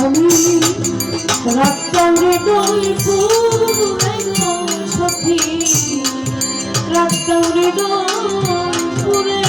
আমি রাখতাম হৃদয় পুরে সখী, রাখতাম হৃদয় পুরে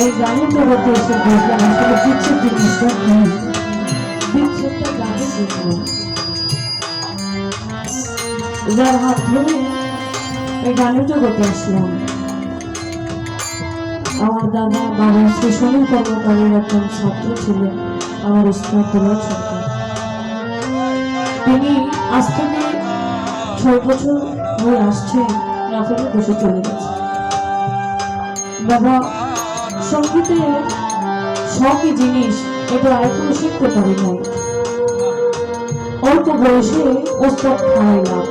এই গানের জগতে এসে বুঝলাম আসলে বিচ্ছেদ জিনিসটা কি। বিচ্ছেদটা গানের জন্য, যার হাত ধরে এই গানের জগতে আসলাম। আমার দাদা বাবা স্টেশনের কর্মকারীর একজন ছাত্র ছিলেন, আমার উস্তাদ দুলাল সরকার। তিনি আজ থেকে 6 বছর হয়ে আসছেন, রাফেলে দেশে চলে গেছে। বাবা সঙ্গীতের শখই জিনিস, এটা এখনো শিখতে পারি নাই। অল্প বয়সে ওস্তাদ খাওয়াইলাম,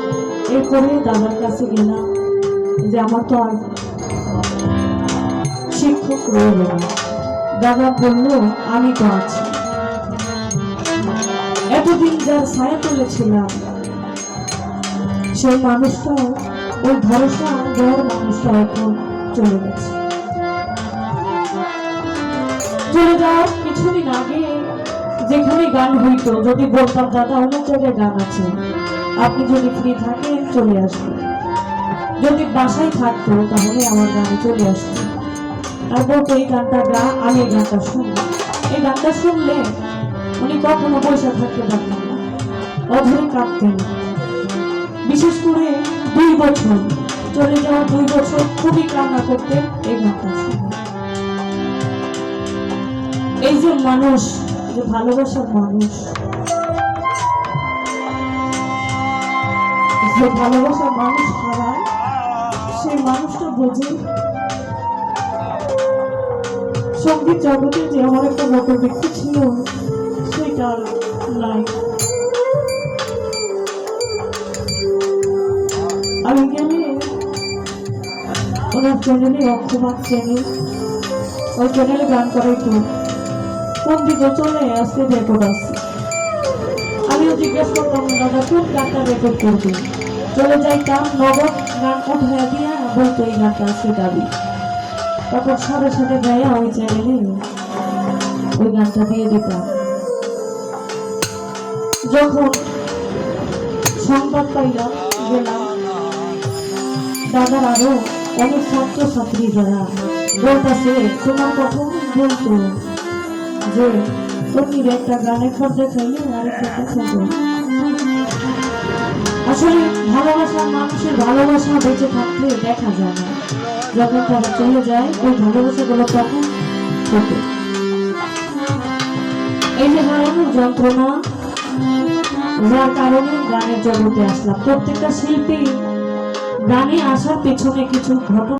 এরপরে দাদার কাছে গেলাম যে আমার তো আর শিক্ষক রইল না। দাদা বলল আমি তো আছি। এতদিন যার ছায়া তুলেছিলাম সেই মানুষটা, ওই ভরসা দেওয়ার মানুষটা এখন চলে গেছে। চলে যাওয়ার কিছুদিন আগে যেখানে গান হইতো, যদি বলতাম দাদা অনেক জায়গায় গান আছে, আপনি যদি ফ্রি থাকেন চলে আসবেন, যদি বাসায় থাকতো তাহলে আমার গানে চলে আসতো আর বলতো এই গানটা গা, আমি এই গানটা শুনবো। এই গানটা শুনলে উনি কখনো পয়সা থাকতে পারতেন না, অধরে কাঁদতেন। বিশেষ করে 2 বছর, চলে যাওয়া 2 বছর খুবই কান্না করতেন এই গানটা শুনে। এই যে মানুষ, যে ভালোবাসার মানুষ, যে ভালোবাসার মানুষ হারায়, সেই মানুষটা বোঝে সঙ্গীত জগতে যে আমার একটা মতো ব্যক্তি ছিল সেটা নাই। আমি গেলে ওনার চ্যানেলে, অক্ষমান চ্যানেল, ওই চ্যানেলে গান করাইতো। কোন দিকে চলে আসতে রেকর্ড আছে, আমিও জিজ্ঞেস করতাম দাদা কোন গানটা রেকর্ড করবে। চলে যাইতাম, নগদ গান উঠাইয়া দিয়া বলতো এই গানটা আছে দাবি। তখন সাথে সাথে গাইয়া ওই চ্যানেলে ওই গানটা দিয়ে দিতাম। যখন সংবাদ পাইলাম, গেলাম, দাদার আরো অনেক ছাত্র ছাত্রী যারা বলতেছে তোমার কথা বলতো যে তুমি একটা গানের খবর দেখাইলে আরেকটা খবর। আসলে ভালোবাসার মানুষের ভালোবাসা বেঁচে থাকলে দেখা যায় না, যখন তারা চলে যায় ওই ভালোবাসাগুলো তখন থাকে। এই যে হারানোর যন্ত্রণা, যার কারণে গানের জগতে আসলাম। প্রত্যেকটা শিল্পী গানে আসার পেছনে কিছু ঘটনা